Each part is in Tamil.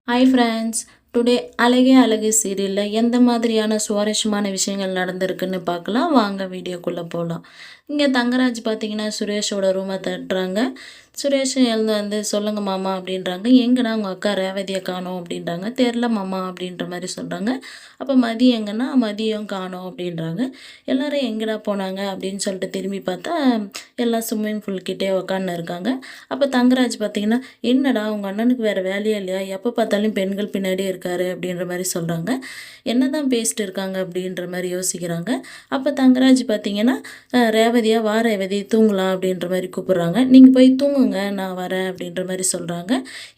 Hi friends. டுடே அழகே அழகு சீரியலில் எந்த மாதிரியான சுவாரஸ்யமான விஷயங்கள் நடந்திருக்குன்னு பார்க்கலாம். வாங்க வீடியோக்குள்ளே போகலாம். இங்கே தங்கராஜ் பார்த்தீங்கன்னா சுரேஷோட ரூமை தட்டுறாங்க. சுரேஷ் எழுந்து வந்து சொல்லுங்க மாமா அப்படின்றாங்க. எங்கன்னா உங்கள் அக்கா ரேவதியை காணோம் அப்படின்றாங்க. தெரில மாமா அப்படின்ற மாதிரி சொல்கிறாங்க. அப்போ மதியம் எங்கன்னா மதியம் காணோம் அப்படின்றாங்க. எல்லாரும் எங்கடா போனாங்க அப்படின்னு சொல்லிட்டு திரும்பி பார்த்தா எல்லாம் ஸ்விம்மிங் பூல் கிட்டே உக்காந்து இருக்காங்க. அப்போ தங்கராஜ் பார்த்தீங்கன்னா என்னடா உங்கள் அண்ணனுக்கு வேறு வேலையே இல்லையா, எப்போ பார்த்தாலும் பெண்கள் பின்னாடியே இருக்காரு அப்படின்ற மாதிரி சொல்கிறாங்க. என்ன தான் பேசிட்டு இருக்காங்க அப்படின்ற மாதிரி யோசிக்கிறாங்க. அப்போ தங்கராஜ் பார்த்தீங்கன்னா ரேவதியா வா ரேவதி தூங்கலாம் அப்படின்ற மாதிரி கூப்பிட்றாங்க. நீங்கள் போய் தூங்குங்க நான் வரேன் அப்படின்ற மாதிரி சொல்கிறாங்க.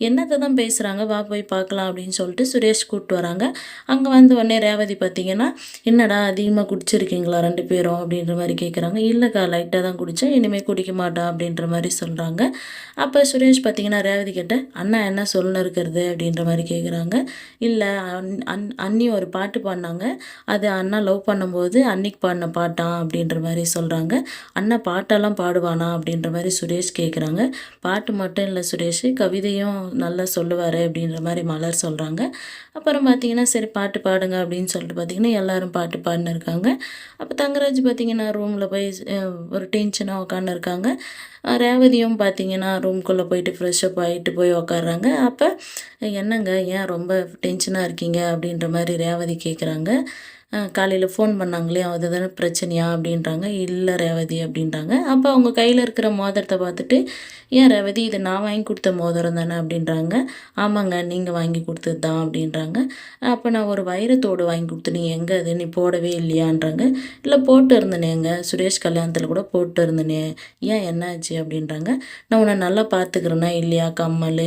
என்னத்தை தான் பேசுகிறாங்க, வா போய் பார்க்கலாம் அப்படின்னு சொல்லிட்டு சுரேஷ் கூப்பிட்டு வராங்க. அங்கே வந்து உடனே ரேவதி பார்த்தீங்கன்னா என்னடா அதிகமாக குடிச்சிருக்கீங்களா ரெண்டு பேரும் அப்படின்ற மாதிரி கேட்குறாங்க. இல்லைக்கா லைட்டாக தான் குடித்தேன், இனிமேல் குடிக்க மாட்டா அப்படின்ற மாதிரி சொல்கிறாங்க. அப்போ சுரேஷ் பார்த்தீங்கன்னா ரேவதி கிட்ட அண்ணா என்ன சொல்லணும் இருக்கிறது அப்படின்ற மாதிரி கேட்குறாங்க. இல்லை அண்ணி ஒரு பாட்டு பாடினாங்க, அது அண்ணா லவ் பண்ணும்போது அன்னிக்கு பாடின பாட்டான் அப்படின்ற மாதிரி சொல்கிறாங்க. அண்ணா பாட்டெல்லாம் பாடுவானா அப்படின்ற மாதிரி சுரேஷ் கேட்குறாங்க. பாட்டு மட்டும் இல்லை சுரேஷ், கவிதையும் நல்லா சொல்லுவார் அப்படின்ற மாதிரி மலர் சொல்கிறாங்க. அப்புறம் பார்த்தீங்கன்னா சரி பாட்டு பாடுங்க அப்படின்னு சொல்லிட்டு பார்த்தீங்கன்னா எல்லோரும் பாட்டு பாடினு இருக்காங்க. அப்போ தங்கராஜ் பார்த்தீங்கன்னா ரூமில் போய் ஒரு டென்ஷனாக உட்காந்துருக்காங்க. ரேவதியும் பார்த்தீங்கன்னா ரூம்குள்ளே போயிட்டு ஃப்ரெஷ்அப் ஆகிட்டு போய் உக்காடுறாங்க. அப்போ என்னங்க ஏன் ரொம்ப டென்ஷனாக இருக்கீங்க அப்படின்ற மாதிரி ரேவதி கேட்குறாங்க. காலையில் ஃபோன் பண்ணாங்களே அது தானே பிரச்சனையா அப்படின்றாங்க. இல்லை ரேவதி அப்படின்றாங்க. அப்போ அவங்க கையில் இருக்கிற மோதிரத்தை பார்த்துட்டு ஏன் ரேவதி இது நான் வாங்கி கொடுத்த மோதிரம் தானே அப்படின்றாங்க. ஆமாங்க நீங்கள் வாங்கி கொடுத்தது தான் அப்படின்றாங்க. அப்போ நான் ஒரு வைரத்தோடு வாங்கி கொடுத்து எங்கே அது நீ போடவே இல்லையான்றாங்க. இல்லை போட்டு இருந்தேனேங்க, சுரேஷ் கல்யாணத்தில் கூட போட்டு இருந்தேனே, ஏன் என்னாச்சு அப்படின்றாங்க. நான் உன்னை நல்லா பார்த்துக்கிறேன்னா இல்லையா, கம்மல்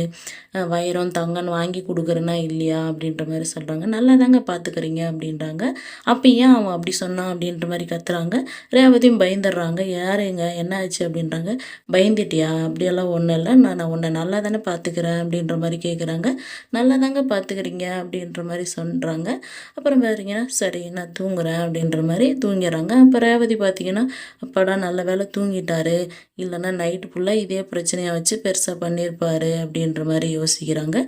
வைரம் தங்கன்னு வாங்கி கொடுக்குறேன்னா இல்லையா அப்படின்ற மாதிரி சொல்கிறாங்க. நல்லா தாங்க பார்த்துக்கிறீங்க அப்படின்றாங்க. அப்போ ஏன் அவன் அப்படி சொன்னான் அப்படின்ற மாதிரி கத்துறாங்க. ரேவதியும் பயந்துடுறாங்க. யாருங்க என்ன ஆச்சு அப்படின்றாங்க. பயந்துட்டியா, அப்படியெல்லாம் ஒன்றும் இல்லை, நான் உன்னை நல்லா தானே பார்த்துக்கிறேன் அப்படின்ற மாதிரி கேட்குறாங்க. நல்லா தாங்க பார்த்துக்கிறீங்க அப்படின்ற மாதிரி சொல்கிறாங்க. அப்புறம் பார்த்தீங்கன்னா சரி நான் தூங்குறேன் அப்படின்ற மாதிரி தூங்கிடுறாங்க. அப்போ ரேவதி பார்த்தீங்கன்னா அப்பாடா நல்ல வேலை தூங்கிட்டாரு, இல்லைன்னா நைட்டு ஃபுல்லாக இதே பிரச்சனையை வச்சு பெருசாக பண்ணியிருப்பாரு அப்படின்ற மாதிரி யோசிக்கிறாங்க.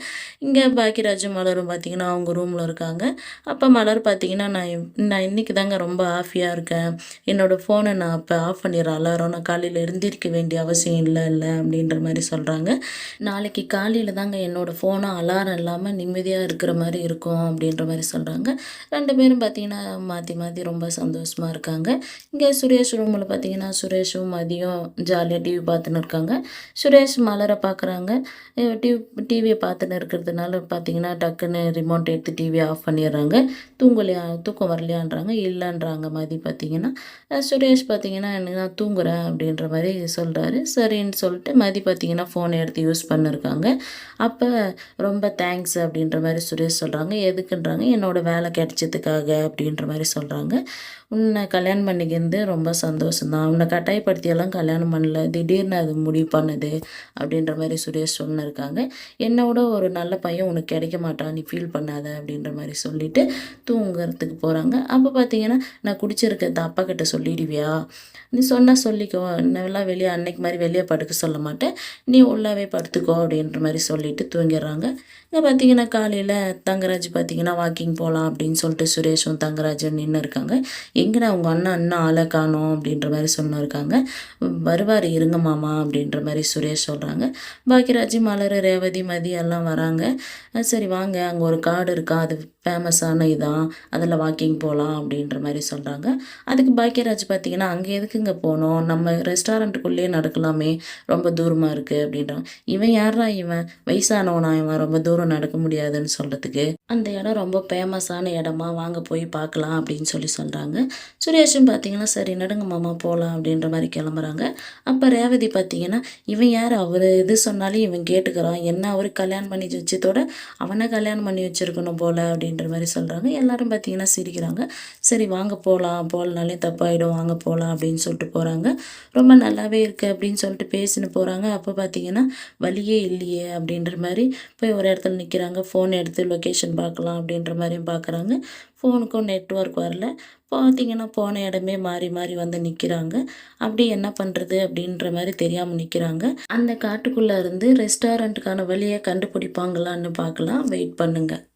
இங்கே பாக்கியராஜும் மலரும் பார்த்திங்கன்னா அவங்க ரூமில் இருக்காங்க. அப்போ மலர் பார்த்திங்கன்னா நான் இன்றைக்கி தாங்க ரொம்ப ஹாப்பியாக இருக்கேன், என்னோடய ஃபோனை நான் அப்போ ஆஃப் பண்ணிடுறேன் அலாரம், நான் காலையில் எழுந்திருக்க வேண்டிய அவசியம் இல்லை அப்படின்ற மாதிரி சொல்கிறாங்க. நாளைக்கு காலையில் தாங்க என்னோடய ஃபோனை அலாரம் இல்லாமல் நிம்மதியாக இருக்கிற மாதிரி இருக்கும் அப்படின்ற மாதிரி சொல்கிறாங்க. ரெண்டு பேரும் பார்த்திங்கன்னா மாற்றி மாற்றி ரொம்ப சந்தோஷமாக இருக்காங்க. இங்கே சுரேஷ் ரூமில் பார்த்திங்கன்னா சுரேஷும் மதியம் ஜாலியாக டிவி பார்த்துன்னு இருக்காங்க. சுரேஷ் மலரை பார்க்குறாங்க. டிவியை பார்த்துன்னு இருக்கிறதுனால பார்த்தீங்கன்னா டக்குன்னு ரிமோட் எடுத்து டிவியை ஆஃப் பண்ணிடுறாங்க. தூக்கம் வரலையான்றாங்க. இல்லைன்றாங்க மதி பார்த்தீங்கன்னா. சுரேஷ் பார்த்தீங்கன்னா நான் தூங்குறேன் அப்படின்ற மாதிரி சொல்கிறாரு. சரின்னு சொல்லிட்டு மதி பார்த்தீங்கன்னா ஃபோனை எடுத்து யூஸ் பண்ணியிருக்காங்க. அப்போ ரொம்ப தேங்க்ஸ் அப்படின்ற மாதிரி சுரேஷ் சொல்கிறாங்க. எதுக்குன்றாங்க. என்னோடய வேலை கிடைச்சதுக்காக அப்படின்ற மாதிரி சொல்கிறாங்க. உன்னை கல்யாணம் பண்ணிக்கிறது ரொம்ப சந்தோஷம்தான், உன்னை கட்டாயப்படுத்தியெல்லாம் கல்யாணம் பண்ணல, திடீர்னு அது முடிவு பண்ணுது அப்படின்ற மாதிரி சுரேஷ் சொன்னிருக்காங்க. என்னோட ஒரு நல்ல பையன் உனக்கு கிடைக்க மாட்டான், நீ ஃபீல் பண்ணாத அப்படின்ற மாதிரி சொல்லிவிட்டு தூங்குறதுக்கு போகிறாங்க. அப்போ பார்த்தீங்கன்னா நான் குடிச்சிருக்கிறது அப்பா கிட்ட சொல்லிடுவியா, நீ சொன்னால் சொல்லிக்கோ, இன்னெல்லாம் வெளியே அன்னைக்கு மாதிரி வெளியே படுக்க சொல்ல மாட்டேன், நீ உள்ளாவே படுத்துக்கோ அப்படின்ற மாதிரி சொல்லிவிட்டு தூங்கிடுறாங்க. இங்கே பார்த்தீங்கன்னா காலையில் தங்கராஜ் பார்த்தீங்கன்னா வாக்கிங் போகலாம் அப்படின்னு சொல்லிட்டு சுரேஷும் தங்கராஜும் நின்று இருக்காங்க. எங்கடா உங்கள் அண்ணன் இன்னும் ஆளை காணோம் அப்படின்ற மாதிரி சொன்னிருக்காங்க. வருவார் இருங்க மாமா அப்படின்ற மாதிரி சுரேஷ் சொல்கிறாங்க. பாக்கியராஜ் மலர் ரேவதி மதி எல்லாம் வராங்க. சரி வாங்க அங்கே ஒரு காடு இருக்கா, அது ஃபேமஸான இதான், அதில் வாக்கிங் போகலாம் அப்படின்ற மாதிரி சொல்கிறாங்க. அதுக்கு பாக்கியராஜ் பார்த்தீங்கன்னா அங்கே எதுக்குங்க போனோம், நம்ம ரெஸ்டாரண்ட்டுக்குள்ளேயே நடக்கலாமே, ரொம்ப தூரமாக இருக்குது அப்படின்றாங்க. இவன் யாரா இவன், வயசானவனா இவன், ரொம்ப தூரம் நடக்க முடியாதுன்னு சொல்கிறதுக்கு, அந்த இடம் ரொம்ப ஃபேமஸான இடமா, வாங்க போய் பார்க்கலாம் அப்படின்னு சொல்கிறாங்க. சுரேஷும் பார்த்தீங்கன்னா சரி நடுங்க மாமா போகலாம் அப்படின்ற மாதிரி கிளம்புறாங்க. அப்போ ரேவதி பார்த்தீங்கன்னா இவன் யார், அவர் எது சொன்னாலும் இவன் கேட்டுக்கிறான், என்ன அவர் கல்யாணம் பண்ணி வச்சதோட அவனை கல்யாணம் பண்ணி வச்சுருக்கணும் போல் அப்படின்ற அப்படின்ற மாதிரி சொல்கிறாங்க. எல்லாரும் பார்த்தீங்கன்னா சிரிக்கிறாங்க. சரி வாங்க போகலாம், போகலனாலே தப்பாயிடும், வாங்க போகலாம் அப்படின்னு சொல்லிட்டு போகிறாங்க. ரொம்ப நல்லாவே இருக்குது அப்படின்னு சொல்லிட்டு பேசின்னு போகிறாங்க. அப்போ பார்த்தீங்கன்னா வழியே இல்லையே அப்படின்ற மாதிரி போய் ஒரு இடத்துல நிற்கிறாங்க. ஃபோன் எடுத்து லொக்கேஷன் பார்க்கலாம் அப்படின்ற மாதிரியும் பார்க்குறாங்க. ஃபோனுக்கும் நெட்வொர்க் வரல. பார்த்தீங்கன்னா போன இடமே மாறி மாறி வந்து நிற்கிறாங்க. அப்படி என்ன பண்ணுறது அப்படின்ற மாதிரி தெரியாமல் நிற்கிறாங்க. அந்த காட்டுக்குள்ளே இருந்து ரெஸ்டாரண்ட்டுக்கான வழியை கண்டுபிடிப்பாங்களான்னு பார்க்கலாம். வெயிட் பண்ணுங்க.